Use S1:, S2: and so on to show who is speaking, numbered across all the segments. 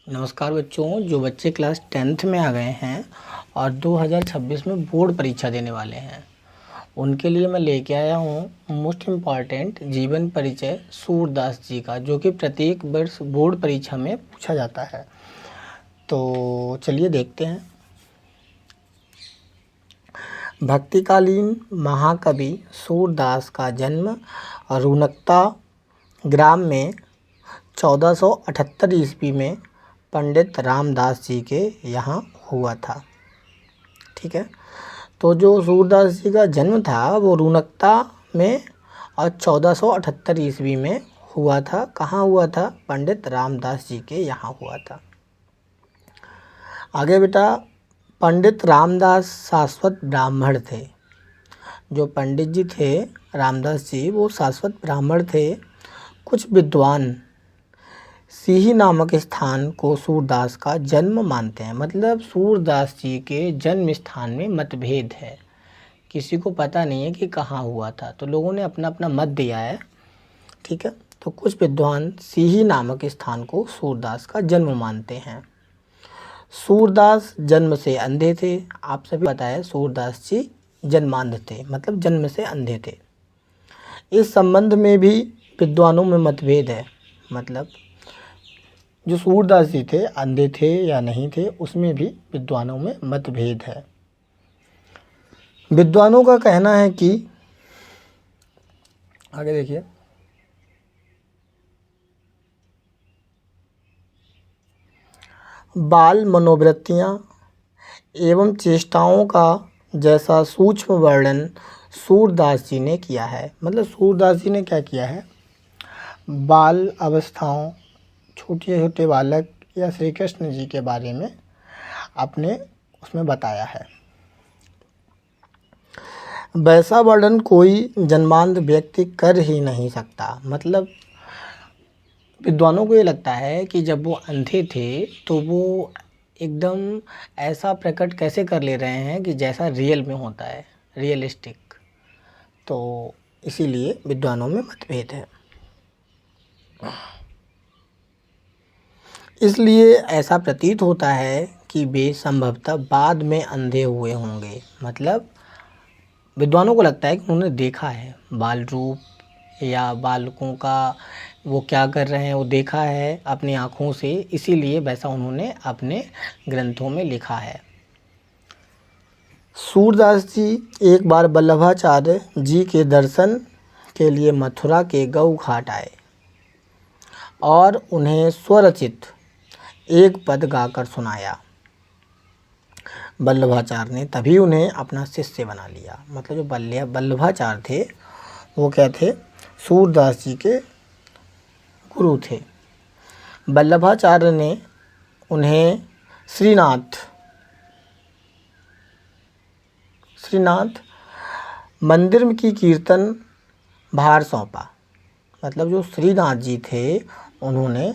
S1: नमस्कार बच्चों, जो बच्चे क्लास 10th में आ गए हैं और 2026 में बोर्ड परीक्षा देने वाले हैं उनके लिए मैं लेके आया हूँ मोस्ट इम्पॉर्टेंट जीवन परिचय सूरदास जी का, जो कि प्रत्येक वर्ष बोर्ड परीक्षा में पूछा जाता है। तो चलिए देखते हैं। भक्तिकालीन महाकवि सूरदास का जन्म रुनकता ग्राम में 1478 ईस्वी में पंडित रामदास जी के यहाँ हुआ था। ठीक है, तो जो सूरदास जी का जन्म था वो रुनकता में और 1478 ईस्वी में हुआ था। कहाँ हुआ था? पंडित रामदास जी के यहाँ हुआ था। आगे बेटा, पंडित रामदास शाश्वत ब्राह्मण थे। जो पंडित जी थे रामदास जी, वो शाश्वत ब्राह्मण थे। कुछ विद्वान सिही नामक स्थान को सूरदास का जन्म मानते हैं। मतलब सूरदास जी के जन्म स्थान में मतभेद है, किसी को पता नहीं है कि कहाँ हुआ था, तो लोगों ने अपना अपना मत दिया है। ठीक है, तो कुछ विद्वान सिही नामक स्थान को सूरदास का जन्म मानते हैं। सूरदास जन्म से अंधे थे। आप सभी पता है सूरदास जी जन्मांध थे, मतलब जन्म से अंधे थे। इस संबंध में भी विद्वानों में मतभेद है। मतलब जो सूरदास जी थे अंधे थे या नहीं थे, उसमें भी विद्वानों में मतभेद है। विद्वानों का कहना है कि, आगे देखिए, बाल मनोवृत्तियाँ एवं चेष्टाओं का जैसा सूक्ष्म वर्णन सूरदास जी ने किया है। मतलब सूरदास जी ने क्या किया है, बाल अवस्थाओं, छोटे छोटे बालक या श्री कृष्ण जी के बारे में आपने उसमें बताया है। वैसा वर्णन कोई जन्मांध व्यक्ति कर ही नहीं सकता। मतलब विद्वानों को ये लगता है कि जब वो अंधे थे तो वो एकदम ऐसा प्रकट कैसे कर ले रहे हैं कि जैसा रियल में होता है, रियलिस्टिक। तो इसीलिए विद्वानों में मतभेद है। इसलिए ऐसा प्रतीत होता है कि वे संभवतः बाद में अंधे हुए होंगे। मतलब विद्वानों को लगता है कि उन्होंने देखा है बाल रूप या बालकों का वो क्या कर रहे हैं, वो देखा है अपनी आँखों से, इसीलिए वैसा उन्होंने अपने ग्रंथों में लिखा है। सूरदास जी एक बार वल्लभाचार्य जी के दर्शन के लिए मथुरा के गऊ घाट आए और उन्हें स्वरचित एक पद गाकर सुनाया। वल्लभाचार्य ने तभी उन्हें अपना शिष्य बना लिया। मतलब जो वल्लभाचार्य थे वो क्या थे? सूरदास जी के गुरु थे। वल्लभाचार्य ने उन्हें श्रीनाथ मंदिर की कीर्तन भार सौंपा। मतलब जो श्रीनाथ जी थे उन्होंने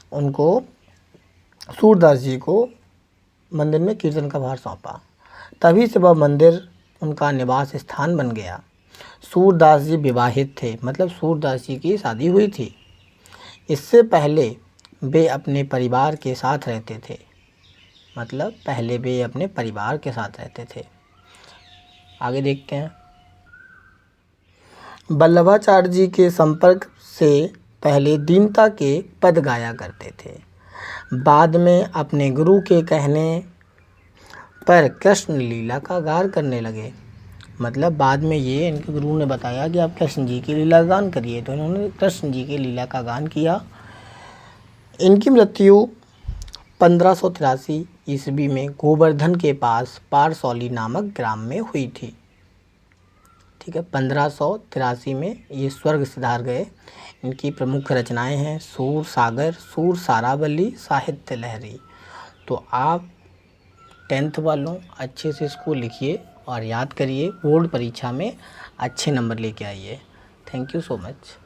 S1: उनको सूरदास जी को मंदिर में कीर्तन का भार सौंपा। तभी से वह मंदिर उनका निवास स्थान बन गया। सूरदास जी विवाहित थे। मतलब सूरदास जी की शादी हुई थी। इससे पहले वे अपने परिवार के साथ रहते थे। मतलब पहले वे अपने परिवार के साथ रहते थे। आगे देखते हैं। वल्लभाचार्य जी के संपर्क से पहले दीनता के पद गाया करते थे। बाद में अपने गुरु के कहने पर कृष्ण लीला का गान करने लगे। मतलब बाद में ये इनके गुरु ने बताया कि आप कृष्ण जी की लीला का गान करिए, तो इन्होंने कृष्ण जी की लीला का गान किया। इनकी मृत्यु 1583 ईस्वी में गोवर्धन के पास पारसौली नामक ग्राम में हुई थी। ठीक है, 1583 में ये स्वर्ग सिधार गए। इनकी प्रमुख रचनाएं हैं सूर सागर, सूर सारावली, साहित्य लहरी। तो आप 10th वालों अच्छे से इसको लिखिए और याद करिए, बोर्ड परीक्षा में अच्छे नंबर लेके आइए। Thank you so much.